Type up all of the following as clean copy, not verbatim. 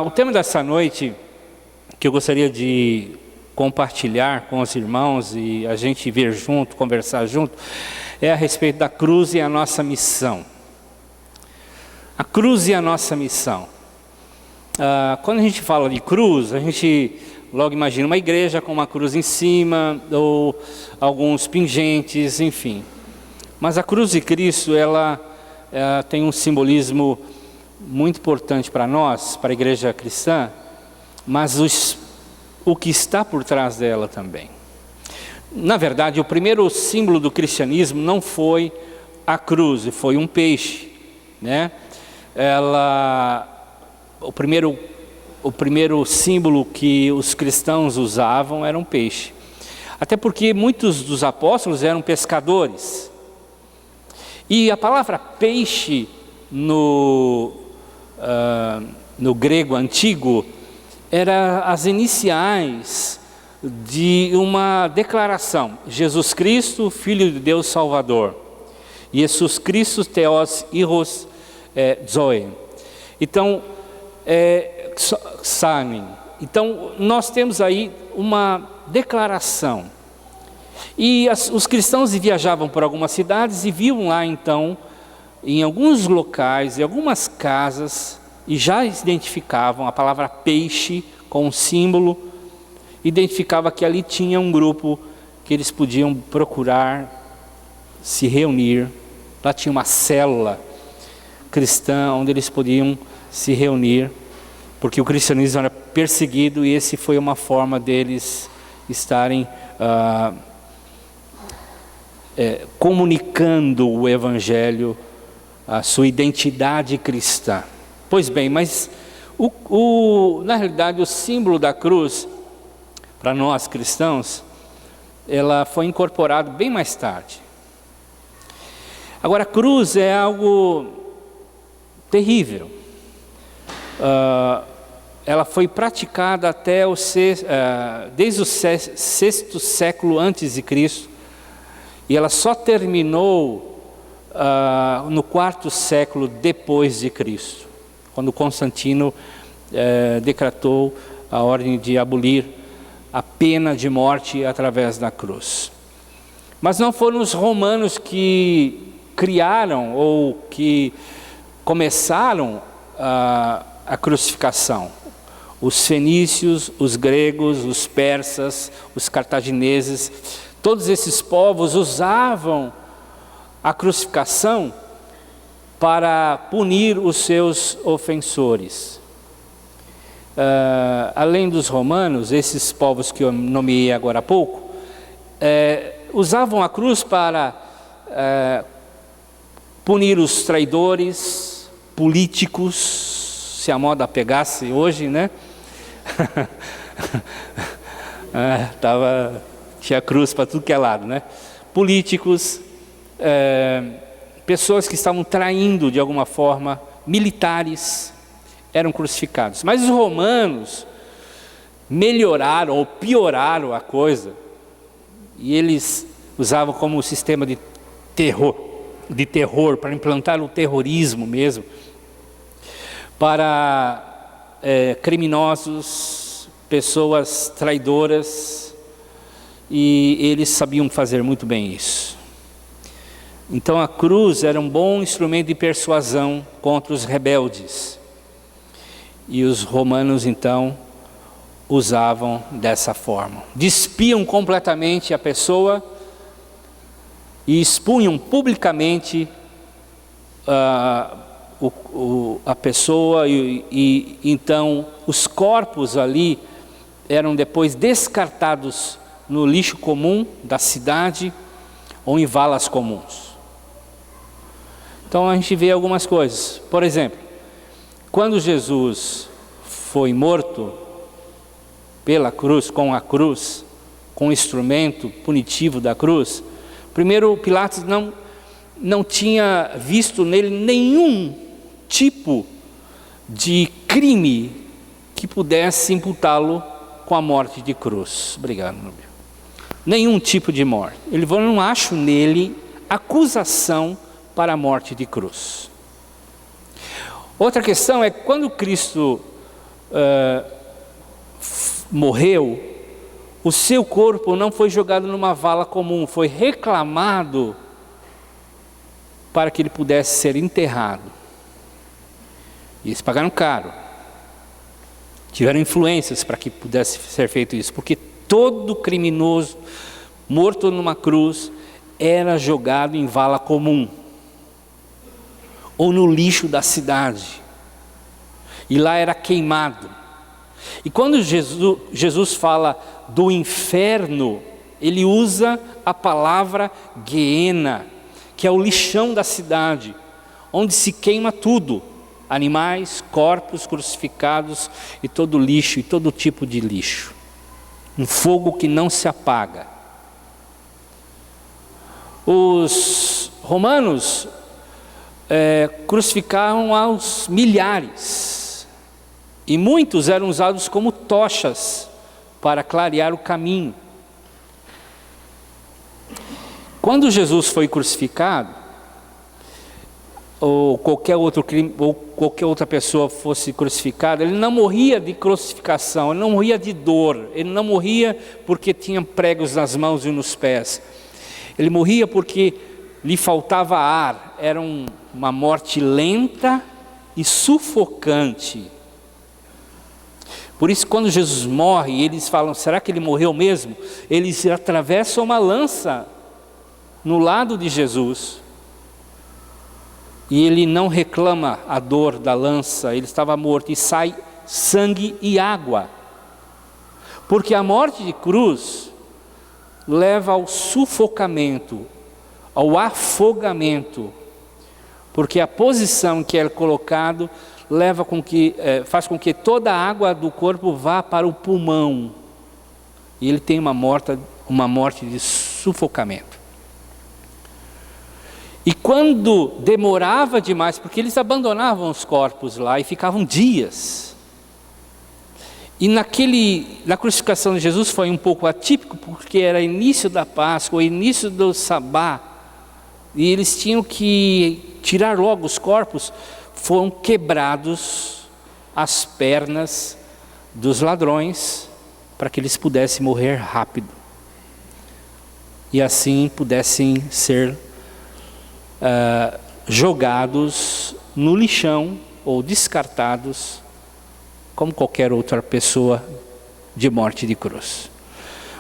O tema dessa noite, que eu gostaria de compartilhar com os irmãos e a gente ver junto, conversar junto, é a respeito da cruz e a nossa missão. A cruz e a nossa missão. Quando a gente fala de cruz, a gente logo imagina uma igreja com uma cruz em cima, ou alguns pingentes, enfim. Mas a cruz de Cristo, ela tem um simbolismo muito importante para nós, para a igreja cristã, mas o que está por trás dela também. Na verdade, o primeiro símbolo do cristianismo não foi a cruz, foi um peixe, né? O primeiro símbolo que os cristãos usavam era um peixe. Até porque muitos dos apóstolos eram pescadores. E a palavra peixe no grego antigo era as iniciais de uma declaração: Jesus Cristo, Filho de Deus Salvador. Jesus Cristo Theos Hijos Zoe. Então, Samin. Então, nós temos aí uma declaração. E os cristãos viajavam por algumas cidades e viam lá, então, em alguns locais, em algumas casas, e já identificavam a palavra peixe com um símbolo, identificava que ali tinha um grupo que eles podiam procurar se reunir. Lá tinha uma célula cristã onde eles podiam se reunir, porque o cristianismo era perseguido e esse foi uma forma deles estarem comunicando o evangelho, a sua identidade cristã. Pois bem, mas na realidade o símbolo da cruz, para nós cristãos, ela foi incorporada bem mais tarde. Agora, a cruz é algo terrível. Ela foi praticada até desde o sexto século antes de Cristo, e ela só terminou no quarto século depois de Cristo, quando Constantino decretou a ordem de abolir a pena de morte através da cruz. Mas não foram os romanos que criaram ou que começaram a crucificação. Os fenícios, os gregos, os persas, os cartagineses, todos esses povos usavam a crucificação para punir os seus ofensores. Além dos romanos, esses povos que eu nomeei agora há pouco, usavam a cruz para punir os traidores políticos, se a moda pegasse hoje, né? Tinha cruz para tudo que é lado, né? Políticos, pessoas que estavam traindo de alguma forma, militares, eram crucificados. Mas os romanos melhoraram ou pioraram a coisa, e eles usavam como sistema de terror, para implantar o terrorismo mesmo, para criminosos, pessoas traidoras, e eles sabiam fazer muito bem isso. Então a cruz era um bom instrumento de persuasão contra os rebeldes, e os romanos então usavam dessa forma. Despiam completamente a pessoa e expunham publicamente a pessoa, e então os corpos ali eram depois descartados no lixo comum da cidade ou em valas comuns. Então a gente vê algumas coisas. Por exemplo, quando Jesus foi morto pela cruz, com o instrumento punitivo da cruz, primeiro Pilatos não tinha visto nele nenhum tipo de crime que pudesse imputá-lo com a morte de cruz. Obrigado, meu amigo. Nenhum tipo de morte. Ele falou: não acho nele acusação para a morte de cruz. Outra questão é quando Cristo morreu, o seu corpo não foi jogado numa vala comum, foi reclamado para que ele pudesse ser enterrado. E eles pagaram caro. Tiveram influências para que pudesse ser feito isso, porque todo criminoso morto numa cruz era jogado em vala comum ou no lixo da cidade, e lá era queimado. E quando Jesus fala do inferno, ele usa a palavra Guiena, que é o lixão da cidade, onde se queima tudo: animais, corpos crucificados e todo lixo, e todo tipo de lixo. Um fogo que não se apaga. Os romanos crucificavam aos milhares, e muitos eram usados como tochas para clarear o caminho. Quando Jesus foi crucificado, ou qualquer outra pessoa fosse crucificada, ele não morria de crucificação, ele não morria de dor, ele não morria porque tinha pregos nas mãos e nos pés. Ele morria porque lhe faltava ar, era uma morte lenta e sufocante. Por isso, quando Jesus morre, eles falam: será que ele morreu mesmo? Eles atravessam uma lança no lado de Jesus, e ele não reclama a dor da lança, ele estava morto, e sai sangue e água, porque a morte de cruz leva ao sufocamento, ao afogamento, porque a posição em que é colocado faz com que toda a água do corpo vá para o pulmão, e ele tem uma morte de sufocamento. E quando demorava demais, porque eles abandonavam os corpos lá e ficavam dias, e na crucificação de Jesus foi um pouco atípico, porque era início da Páscoa, início do Sabá, e eles tinham que tirar logo os corpos. Foram quebrados as pernas dos ladrões, para que eles pudessem morrer rápido, e assim pudessem ser jogados no lixão ou descartados como qualquer outra pessoa de morte de cruz.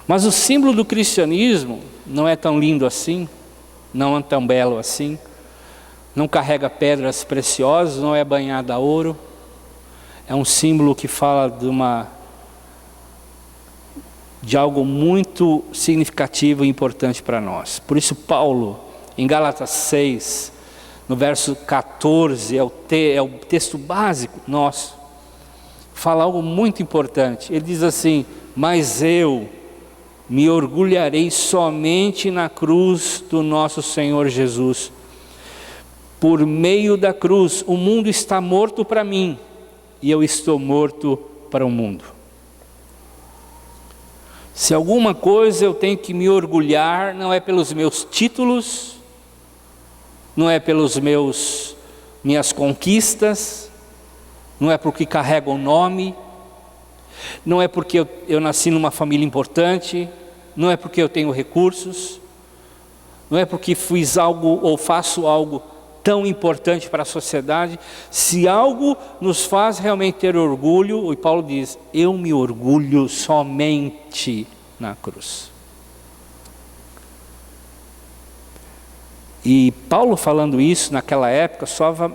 Mas o símbolo do cristianismo não é tão lindo assim, não é tão belo assim, não carrega pedras preciosas, não é banhado a ouro. É um símbolo que fala de algo muito significativo e importante para nós. Por isso Paulo, em Gálatas 6, no verso 14, é o texto básico nosso, fala algo muito importante. Ele diz assim: mas eu me orgulharei somente na cruz do nosso Senhor Jesus. Por meio da cruz, o mundo está morto para mim, e eu estou morto para o mundo. Se alguma coisa eu tenho que me orgulhar, não é pelos meus títulos, não é pelos minhas conquistas, não é porque carrego o nome, não é porque eu nasci numa família importante, não é porque eu tenho recursos, não é porque fiz algo ou faço algo tão importante para a sociedade. Se algo nos faz realmente ter orgulho, o Paulo diz: eu me orgulho somente na cruz. E Paulo falando isso naquela época só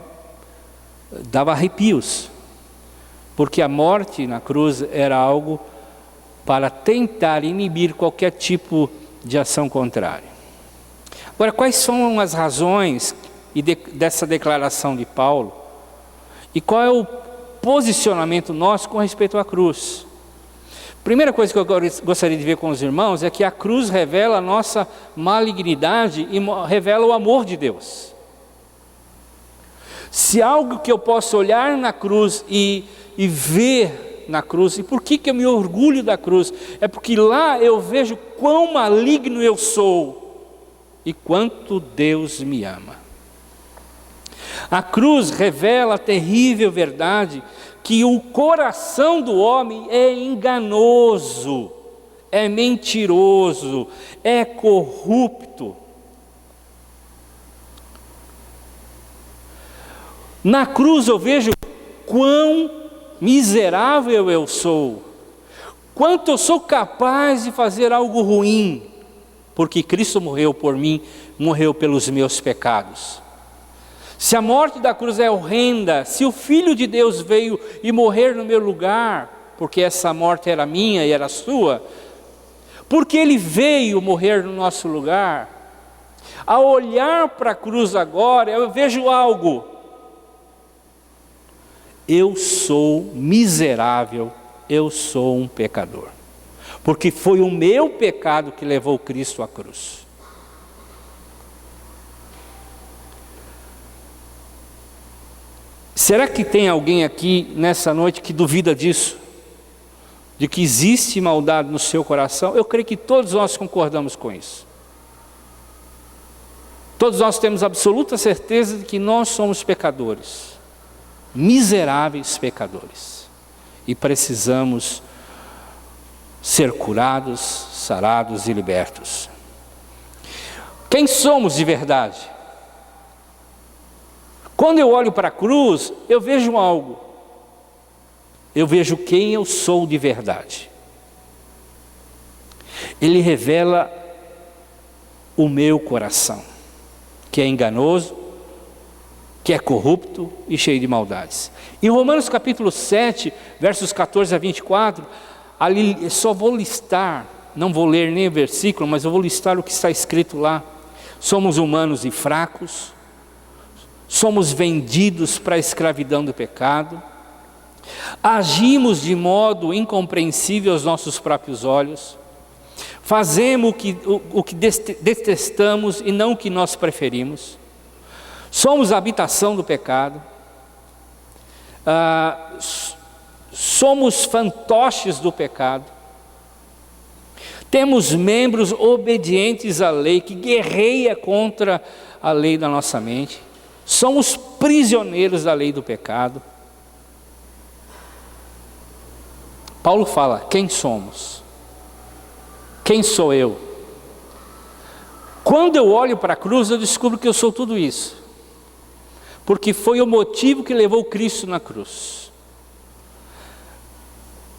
dava arrepios, porque a morte na cruz era algo para tentar inibir qualquer tipo de ação contrária. Agora, quais são as razões dessa declaração de Paulo? E qual é o posicionamento nosso com respeito à cruz? Primeira coisa que eu gostaria de ver com os irmãos é que a cruz revela a nossa malignidade e revela o amor de Deus. Se algo que eu posso olhar na cruz e ver na cruz, e por que eu me orgulho da cruz? É porque lá eu vejo quão maligno eu sou e quanto Deus me ama. A cruz revela a terrível verdade que o coração do homem é enganoso, é mentiroso, é corrupto. Na cruz eu vejo quão miserável eu sou, quanto eu sou capaz de fazer algo ruim, porque Cristo morreu por mim, morreu pelos meus pecados. Se a morte da cruz é horrenda, se o Filho de Deus veio e morrer no meu lugar, porque essa morte era minha e era sua, porque Ele veio morrer no nosso lugar, ao olhar para a cruz agora, eu vejo algo. Eu sou miserável, eu sou um pecador, porque foi o meu pecado que levou Cristo à cruz. Será que tem alguém aqui nessa noite que duvida disso? De que existe maldade no seu coração? Eu creio que todos nós concordamos com isso. Todos nós temos absoluta certeza de que nós somos pecadores, miseráveis pecadores, e precisamos ser curados, sarados e libertos. Quem somos de verdade? Quando eu olho para a cruz, eu vejo algo. Eu vejo quem eu sou de verdade. Ele revela o meu coração, que é enganoso, que é corrupto e cheio de maldades. Em Romanos capítulo 7, versos 14 a 24, ali eu só vou listar, não vou ler nem o versículo, mas eu vou listar o que está escrito lá. Somos humanos e fracos, somos vendidos para a escravidão do pecado, agimos de modo incompreensível aos nossos próprios olhos, fazemos o que detestamos e não o que nós preferimos, somos a habitação do pecado, somos fantoches do pecado, temos membros obedientes à lei, que guerreia contra a lei da nossa mente, somos prisioneiros da lei do pecado. Paulo fala, quem somos? Quem sou eu? Quando eu olho para a cruz, eu descubro que eu sou tudo isso, porque foi o motivo que levou Cristo na cruz.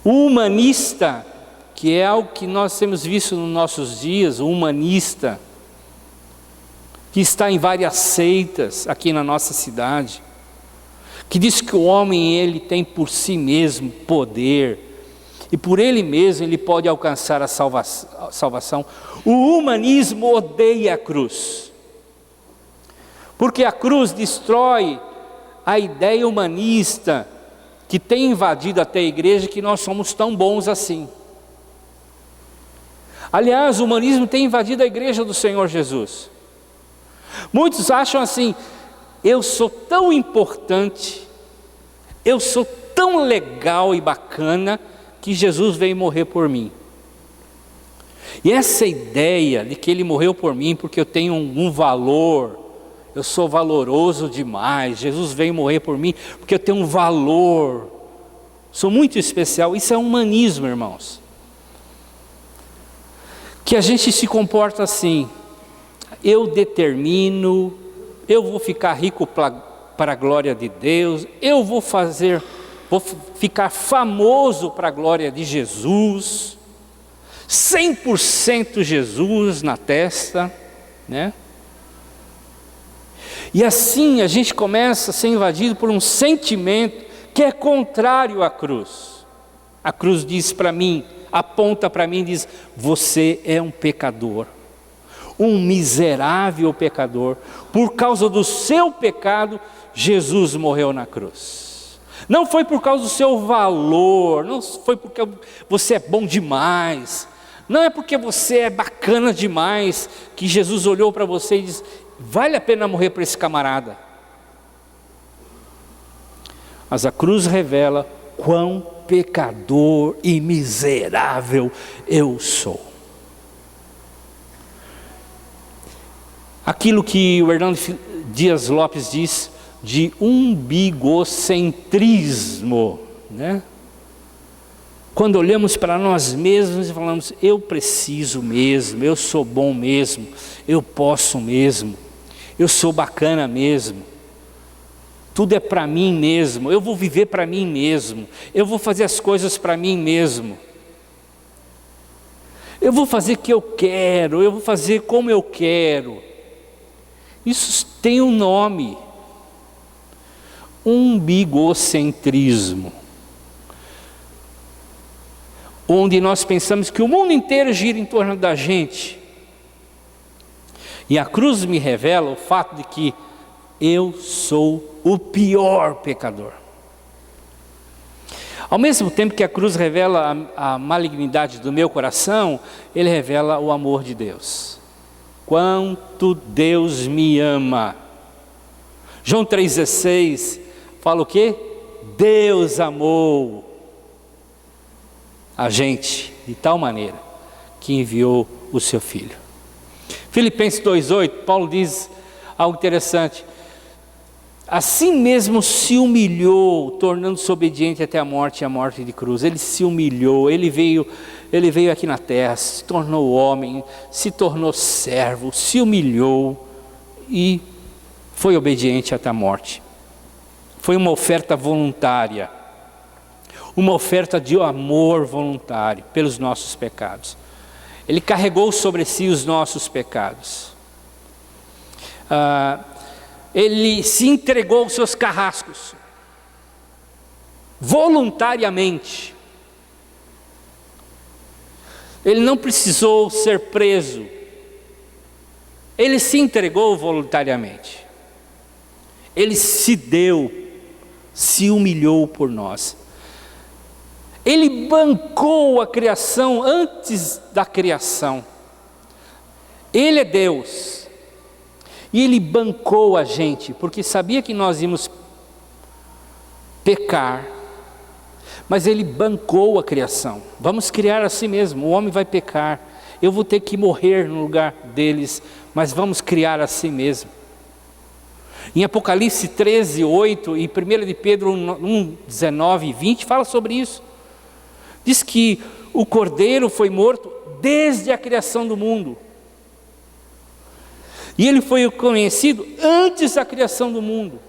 O humanista, que é algo que nós temos visto nos nossos dias, o humanista, que está em várias seitas aqui na nossa cidade, que diz que o homem ele tem por si mesmo poder, e por ele mesmo ele pode alcançar a salvação. O humanismo odeia a cruz, porque a cruz destrói a ideia humanista que tem invadido até a igreja, que nós somos tão bons assim. Aliás, o humanismo tem invadido a igreja do Senhor Jesus. Muitos acham assim, eu sou tão importante, eu sou tão legal e bacana, que Jesus veio morrer por mim. E essa ideia de que Ele morreu por mim porque eu tenho um valor, eu sou valoroso demais, Jesus veio morrer por mim porque eu tenho um valor, sou muito especial, isso é humanismo, irmãos. Que a gente se comporta assim, eu determino, eu vou ficar rico para a glória de Deus, eu vou ficar famoso para a glória de Jesus, 100% Jesus na testa, né? E assim a gente começa a ser invadido por um sentimento que é contrário à cruz. A cruz diz para mim, aponta para mim e diz, você é um pecador, um miserável pecador, por causa do seu pecado, Jesus morreu na cruz. Não foi por causa do seu valor, não foi porque você é bom demais, não é porque você é bacana demais, que Jesus olhou para você e disse, vale a pena morrer para esse camarada. Mas a cruz revela quão pecador e miserável eu sou. Aquilo que o Hernando Dias Lopes diz, de umbigocentrismo, né? Quando olhamos para nós mesmos e falamos, eu preciso mesmo, eu sou bom mesmo, eu posso mesmo, eu sou bacana mesmo, tudo é para mim mesmo, eu vou viver para mim mesmo, eu vou fazer as coisas para mim mesmo, eu vou fazer o que eu quero, eu vou fazer como eu quero. Isso tem um nome: umbigocentrismo, onde nós pensamos que o mundo inteiro gira em torno da gente. E a cruz me revela o fato de que eu sou o pior pecador. Ao mesmo tempo que a cruz revela a malignidade do meu coração, ele revela o amor de Deus. Quanto Deus me ama. João 3,16 fala o quê? Deus amou a gente de tal maneira que enviou o seu Filho. Filipenses 2,8, Paulo diz algo interessante: assim mesmo se humilhou, tornando-se obediente até a morte e a morte de cruz. Ele se humilhou, ele veio aqui na terra, se tornou homem, se tornou servo, se humilhou e foi obediente até a morte. Foi uma oferta voluntária, uma oferta de amor voluntário pelos nossos pecados. Ele carregou sobre si os nossos pecados. Ele se entregou aos seus carrascos, voluntariamente. Ele não precisou ser preso, ele se entregou voluntariamente. Ele se deu, se humilhou por nós. Ele bancou a criação antes da criação. Ele é Deus. E ele bancou a gente, porque sabia que nós íamos pecar. Mas ele bancou a criação. Vamos criar a si mesmo, o homem vai pecar. Eu vou ter que morrer no lugar deles, mas vamos criar a si mesmo. Em Apocalipse 13:8 e 1 de Pedro 1:19 e 20 fala sobre isso. Diz que o Cordeiro foi morto desde a criação do mundo. E ele foi conhecido antes da criação do mundo.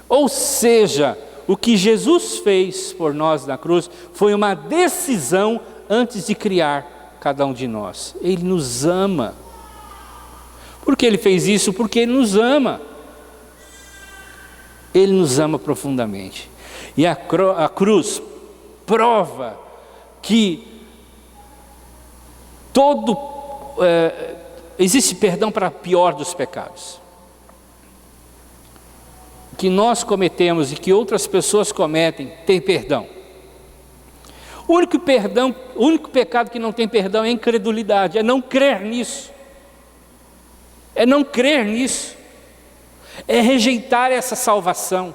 Ou seja, o que Jesus fez por nós na cruz foi uma decisão antes de criar cada um de nós. Ele nos ama. Por que ele fez isso? Porque ele nos ama. Ele nos ama profundamente. E a cruz prova que existe perdão para o pior dos pecados. Que nós cometemos e que outras pessoas cometem, tem perdão. O único pecado que não tem perdão é a incredulidade, é não crer nisso. É não crer nisso. É rejeitar essa salvação.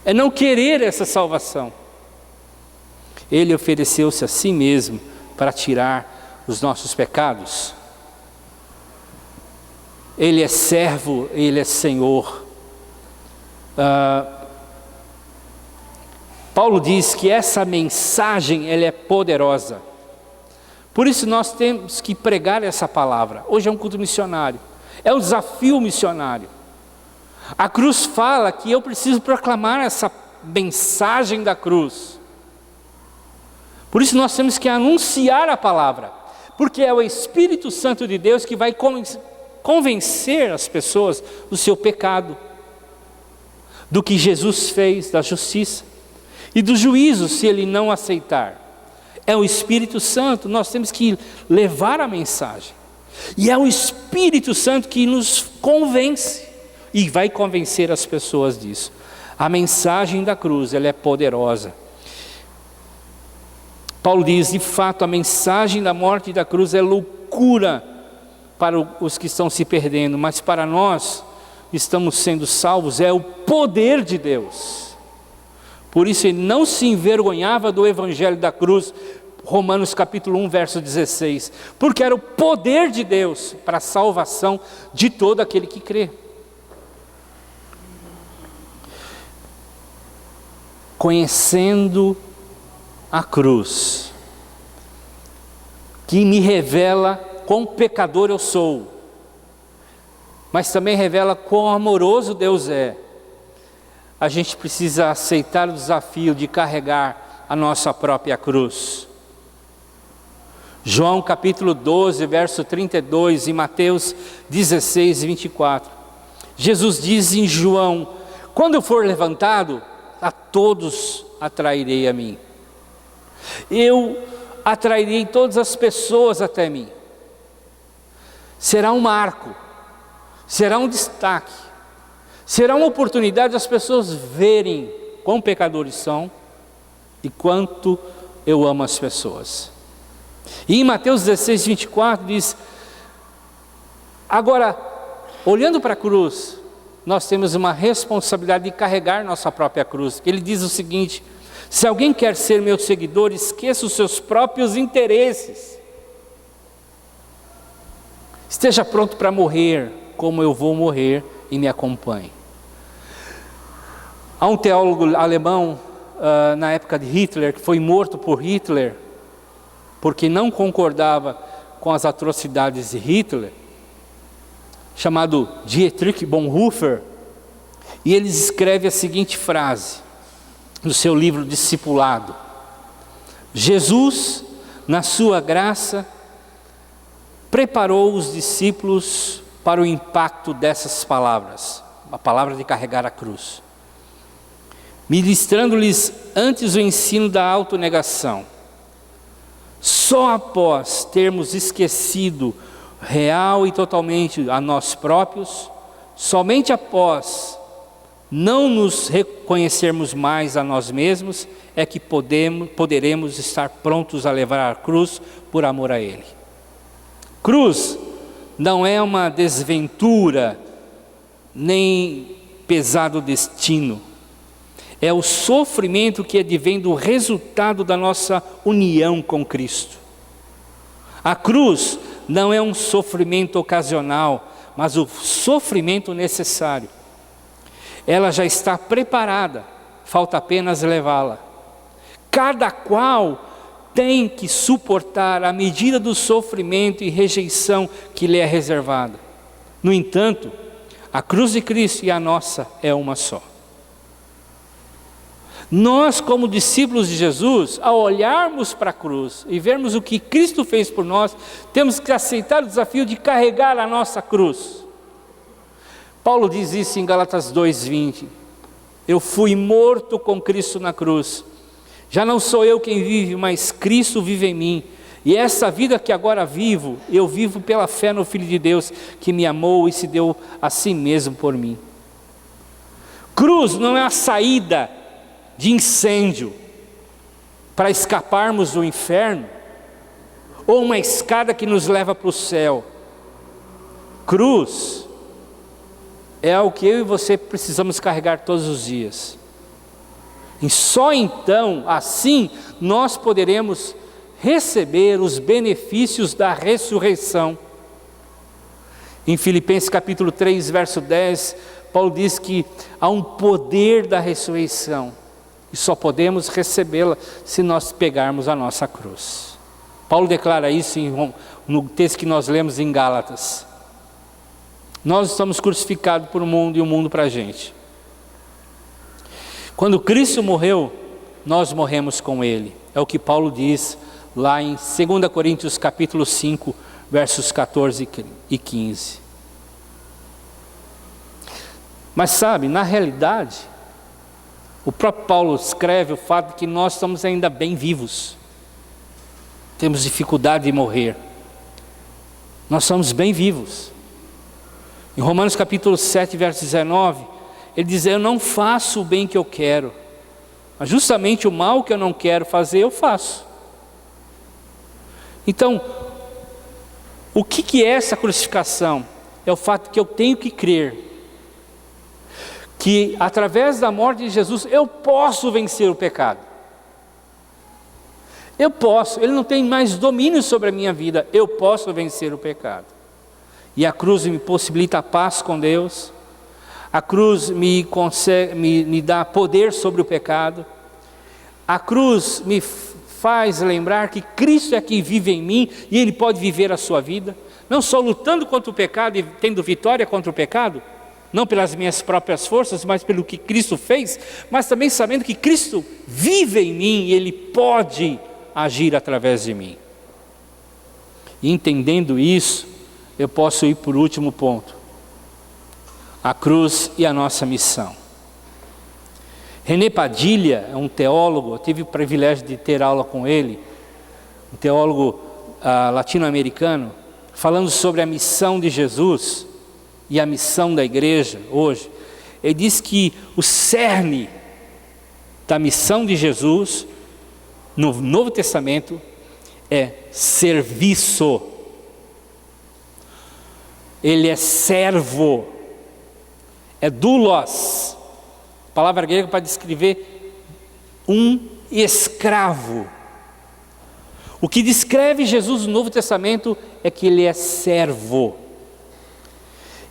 É não querer essa salvação. Ele ofereceu-se a si mesmo para tirar os nossos pecados. Ele é servo, Ele é Senhor. Paulo diz que essa mensagem ela é poderosa. Por isso nós temos que pregar essa palavra. Hoje é um culto missionário. É um desafio missionário. A cruz fala que eu preciso proclamar essa mensagem da cruz. Por isso nós temos que anunciar a palavra. Porque é o Espírito Santo de Deus que vai convencer as pessoas do seu pecado, do que Jesus fez, da justiça e do juízo se ele não aceitar. É o Espírito Santo, nós temos que levar a mensagem. E é o Espírito Santo que nos convence e vai convencer as pessoas disso. A mensagem da cruz, ela é poderosa. Paulo diz, de fato, a mensagem da morte e da cruz é loucura para os que estão se perdendo, mas para nós, estamos sendo salvos, é o poder de Deus. Por isso ele não se envergonhava do evangelho da cruz, Romanos capítulo 1, verso 16, porque era o poder de Deus para a salvação de todo aquele que crê. conhecendo a cruz, que me revela quão pecador eu sou, mas também revela quão amoroso Deus é. A gente precisa aceitar o desafio de carregar a nossa própria cruz. João capítulo 12, verso 32 e Mateus 16, 24. Jesus diz em João: quando eu for levantado, a todos atrairei a mim. Eu atrairei todas as pessoas até mim. Será um marco, será um destaque, será uma oportunidade das pessoas verem quão pecadores são e quanto eu amo as pessoas. E em Mateus 16, 24 diz: agora, olhando para a cruz, nós temos uma responsabilidade de carregar nossa própria cruz. Ele diz o seguinte: se alguém quer ser meu seguidor, esqueça os seus próprios interesses. Esteja pronto para morrer, como eu vou morrer, e me acompanhe. Há um teólogo alemão, na época de Hitler, que foi morto por Hitler, porque não concordava com as atrocidades de Hitler, chamado Dietrich Bonhoeffer, e ele escreve a seguinte frase, no seu livro Discipulado: Jesus, na sua graça, preparou os discípulos para o impacto dessas palavras, a palavra de carregar a cruz, ministrando-lhes antes o ensino da autonegação. Só após termos esquecido real e totalmente a nós próprios, somente após não nos reconhecermos mais a nós mesmos, é que poderemos estar prontos a levar a cruz por amor a Ele. Cruz não é uma desventura, nem pesado destino. É o sofrimento que advém do resultado da nossa união com Cristo. A cruz não é um sofrimento ocasional, mas o sofrimento necessário. Ela já está preparada, falta apenas levá-la. Cada qual tem que suportar a medida do sofrimento e rejeição que lhe é reservada. No entanto, a cruz de Cristo e a nossa é uma só. Nós, como discípulos de Jesus, ao olharmos para a cruz e vermos o que Cristo fez por nós, temos que aceitar o desafio de carregar a nossa cruz. Paulo diz isso em Gálatas 2:20. Eu fui morto com Cristo na cruz. Já não sou eu quem vive, mas Cristo vive em mim. E essa vida que agora vivo, eu vivo pela fé no Filho de Deus, que me amou e se deu a si mesmo por mim. Cruz não é a saída de incêndio para escaparmos do inferno, ou uma escada que nos leva para o céu. Cruz é o que eu e você precisamos carregar todos os dias. E só então, assim, nós poderemos receber os benefícios da ressurreição. Em Filipenses capítulo 3, verso 10, Paulo diz que há um poder da ressurreição, e só podemos recebê-la se nós pegarmos a nossa cruz. Paulo declara isso no texto que nós lemos em Gálatas. Nós estamos crucificados para o mundo e o mundo para a gente. Quando Cristo morreu, nós morremos com Ele. É o que Paulo diz lá em 2 Coríntios capítulo 5, versos 14 e 15. Mas sabe, na realidade, o próprio Paulo escreve o fato de que nós estamos ainda bem vivos. Temos dificuldade de morrer. Nós somos bem vivos. Em Romanos capítulo 7, verso 19, ele diz: eu não faço o bem que eu quero, mas justamente o mal que eu não quero fazer, eu faço. Então, o que é essa crucificação? É o fato que eu tenho que crer que através da morte de Jesus eu posso vencer o pecado. Eu posso, ele não tem mais domínio sobre a minha vida, eu posso vencer o pecado. E a cruz me possibilita a paz com Deus, a cruz me dá poder sobre o pecado, A cruz me faz lembrar que Cristo é quem vive em mim e Ele pode viver a sua vida, não só lutando contra o pecado e tendo vitória contra o pecado, não pelas minhas próprias forças, mas pelo que Cristo fez, mas também sabendo que Cristo vive em mim e Ele pode agir através de mim. E entendendo isso, eu posso ir por último ponto: a cruz e a nossa missão. René Padilha é um teólogo, eu tive o privilégio de ter aula com ele, um teólogo latino-americano, falando sobre a missão de Jesus e a missão da igreja hoje. Ele diz que o cerne da missão de Jesus no Novo Testamento é serviço. Ele é servo, é doulos, palavra grega para descrever um escravo. O que descreve Jesus no Novo Testamento é que Ele é servo.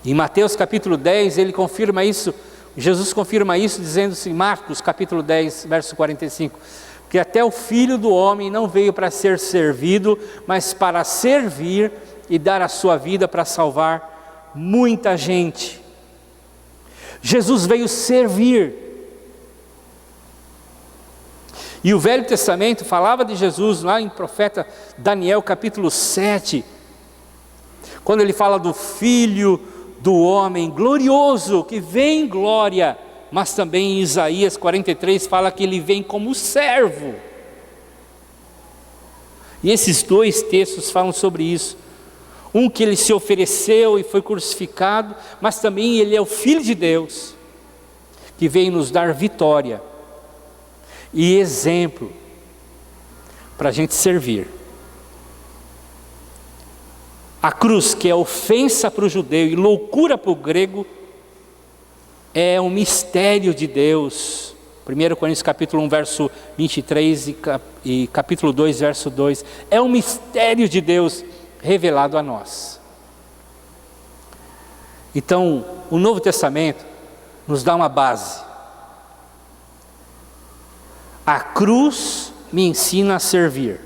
Em Mateus capítulo 10, ele confirma isso, Jesus confirma isso dizendo assim, Marcos capítulo 10, verso 45, que até o Filho do Homem não veio para ser servido, mas para servir e dar a sua vida para salvar muita gente. Jesus veio servir. E o Velho Testamento falava de Jesus lá em profeta Daniel capítulo 7, quando ele fala do Filho do Homem glorioso, que vem em glória, mas também em Isaías 43 fala que ele vem como servo. E esses dois textos falam sobre isso. Um que ele se ofereceu e foi crucificado, mas também ele é o Filho de Deus, que veio nos dar vitória e exemplo para a gente servir. A cruz, que é ofensa para o judeu e loucura para o grego, é um mistério de Deus. 1 Coríntios capítulo 1, verso 23 e capítulo 2, verso 2. É um mistério de Deus revelado a nós. Então, o Novo Testamento nos dá uma base. A cruz me ensina a servir.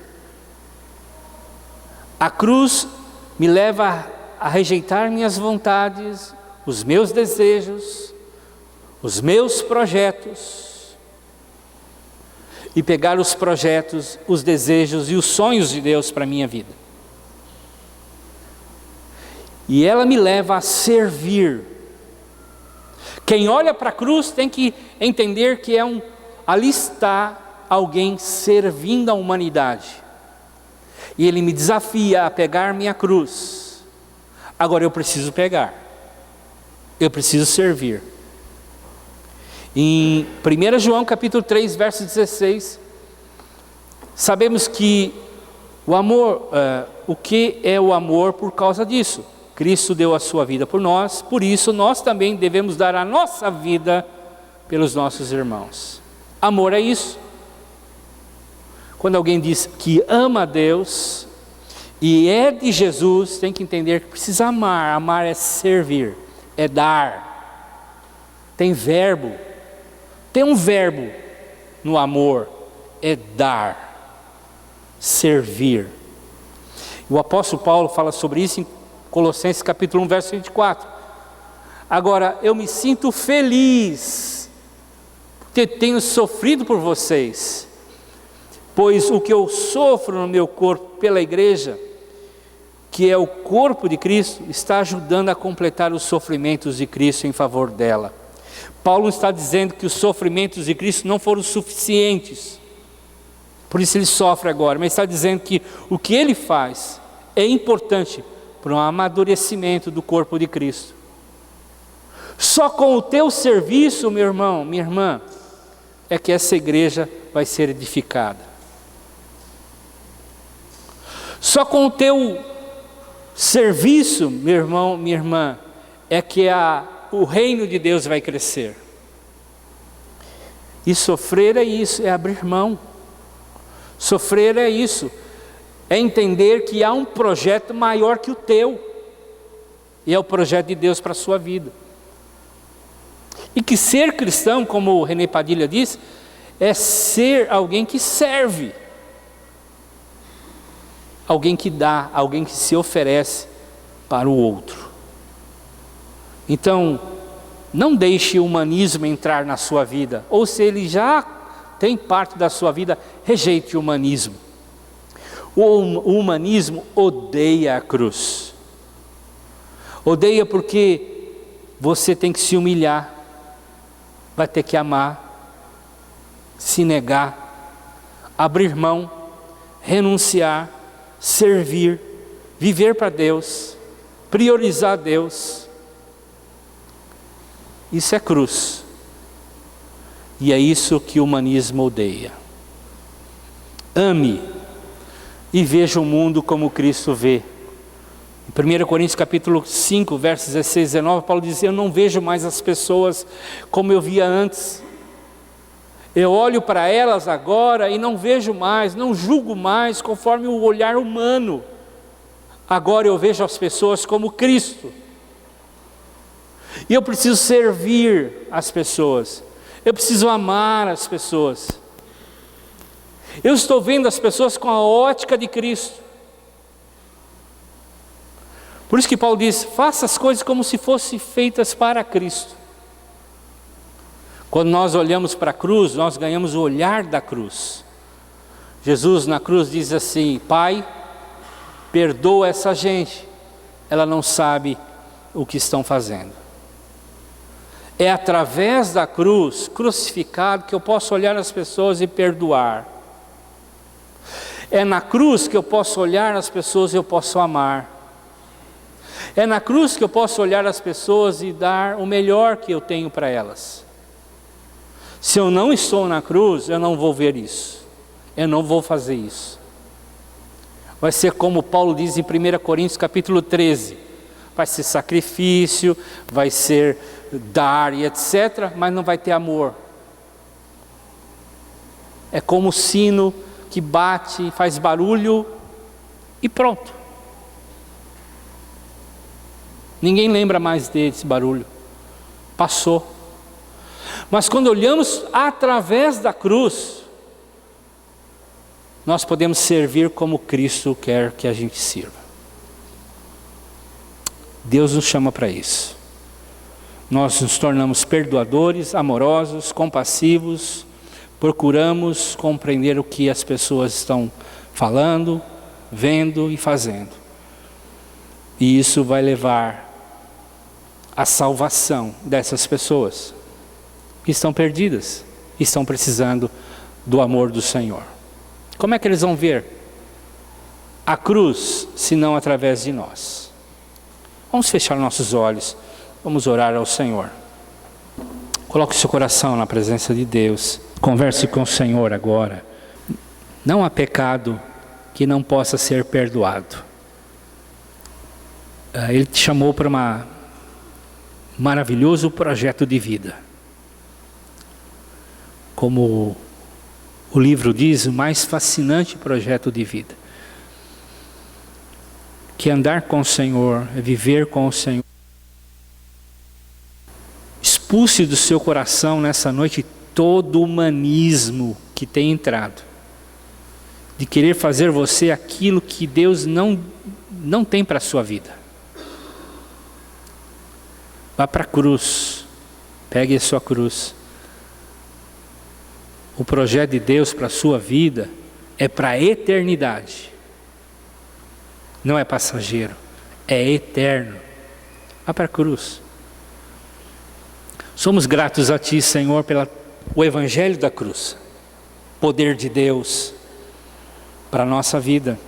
A cruz me leva a rejeitar minhas vontades, os meus desejos, os meus projetos, e pegar os projetos, os desejos e os sonhos de Deus para a minha vida. E ela me leva a servir. Quem olha para a cruz tem que entender que ali está alguém servindo a humanidade. E ele me desafia a pegar minha cruz. Agora eu preciso pegar. Eu preciso servir. Em 1 João capítulo 3, verso 16, sabemos que o amor, o que é o amor por causa disso? Cristo deu a sua vida por nós, por isso nós também devemos dar a nossa vida pelos nossos irmãos. Amor é isso. Quando alguém diz que ama a Deus e é de Jesus, tem que entender que precisa amar. Amar é servir, é dar. Tem verbo, tem um verbo no amor, é dar, servir. O apóstolo Paulo fala sobre isso em Colossenses capítulo 1, verso 24. Agora, eu me sinto feliz, porque tenho sofrido por vocês, pois o que eu sofro no meu corpo pela igreja, que é o corpo de Cristo, está ajudando a completar os sofrimentos de Cristo em favor dela. Paulo está dizendo que os sofrimentos de Cristo não foram suficientes, por isso ele sofre agora, mas está dizendo que o que ele faz é importante para um amadurecimento do corpo de Cristo. Só com o teu serviço, meu irmão, minha irmã, é que essa igreja vai ser edificada. Só com o teu serviço, meu irmão, minha irmã, é que o reino de Deus vai crescer. E sofrer é isso, é abrir mão. Sofrer é isso, é entender que há um projeto maior que o teu, e é o projeto de Deus para a sua vida. E que ser cristão, como o René Padilha diz, é ser alguém que serve, alguém que dá, alguém que se oferece para o outro. Então, não deixe o humanismo entrar na sua vida, ou se ele já tem parte da sua vida, rejeite o humanismo. O humanismo odeia a cruz, odeia porque você tem que se humilhar, vai ter que amar, se negar, abrir mão, renunciar, servir, viver para Deus, priorizar Deus. Isso é cruz. E é isso que o humanismo odeia. Ame e veja o mundo como Cristo vê. Em 1 Coríntios capítulo 5, versos 16 e 19, Paulo diz: eu não vejo mais as pessoas como eu via antes. Eu olho para elas agora e não vejo mais, não julgo mais conforme o olhar humano. Agora eu vejo as pessoas como Cristo. E eu preciso servir as pessoas. Eu preciso amar as pessoas. Eu estou vendo as pessoas com a ótica de Cristo. Por isso que Paulo diz: faça as coisas como se fossem feitas para Cristo. Quando nós olhamos para a cruz, nós ganhamos o olhar da cruz. Jesus na cruz diz assim: Pai, perdoa essa gente, ela não sabe o que estão fazendo. É através da cruz, crucificado, que eu posso olhar as pessoas e perdoar. É na cruz que eu posso olhar as pessoas e eu posso amar. É na cruz que eu posso olhar as pessoas e dar o melhor que eu tenho para elas. Se eu não estou na cruz, eu não vou ver isso. Eu não vou fazer isso. Vai ser como Paulo diz em 1 Coríntios capítulo 13. Vai ser sacrifício, vai ser dar e etc. Mas não vai ter amor. É como o sino que bate, faz barulho e pronto. Ninguém lembra mais desse barulho. Passou. Mas quando olhamos através da cruz, nós podemos servir como Cristo quer que a gente sirva. Deus nos chama para isso. Nós nos tornamos perdoadores, amorosos, compassivos, procuramos compreender o que as pessoas estão falando, vendo e fazendo. E isso vai levar à salvação dessas pessoas que estão perdidas, e estão precisando do amor do Senhor. Como é que eles vão ver a cruz, se não através de nós? Vamos fechar nossos olhos, vamos orar ao Senhor. Coloque seu coração na presença de Deus, converse com o Senhor agora. Não há pecado que não possa ser perdoado. Ele te chamou para um maravilhoso projeto de vida. Como o livro diz, o mais fascinante projeto de vida. Que andar com o Senhor, é viver com o Senhor. Expulse do seu coração nessa noite todo o humanismo que tem entrado. De querer fazer você aquilo que Deus não tem para a sua vida. Vá para a cruz, pegue a sua cruz. O projeto de Deus para a sua vida é para a eternidade. Não é passageiro, é eterno. Vá para a cruz. Somos gratos a Ti, Senhor, pelo Evangelho da cruz. Poder de Deus para a nossa vida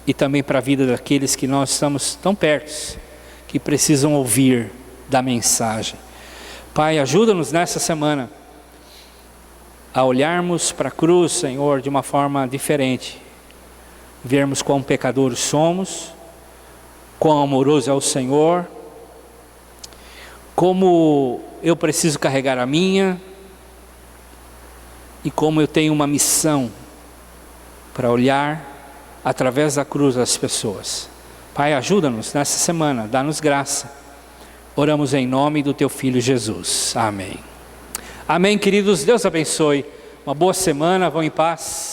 e também para a vida daqueles que nós estamos tão perto, que precisam ouvir da mensagem. Pai, ajuda-nos nessa semana a olharmos para a cruz, Senhor, de uma forma diferente. Vermos quão pecadores somos, quão amoroso é o Senhor, como eu preciso carregar a minha, e como eu tenho uma missão para olhar através da cruz as pessoas. Pai, ajuda-nos nessa semana, dá-nos graça. Oramos em nome do Teu Filho Jesus. Amém. Amém, queridos. Deus abençoe. uma boa semana, vão em paz.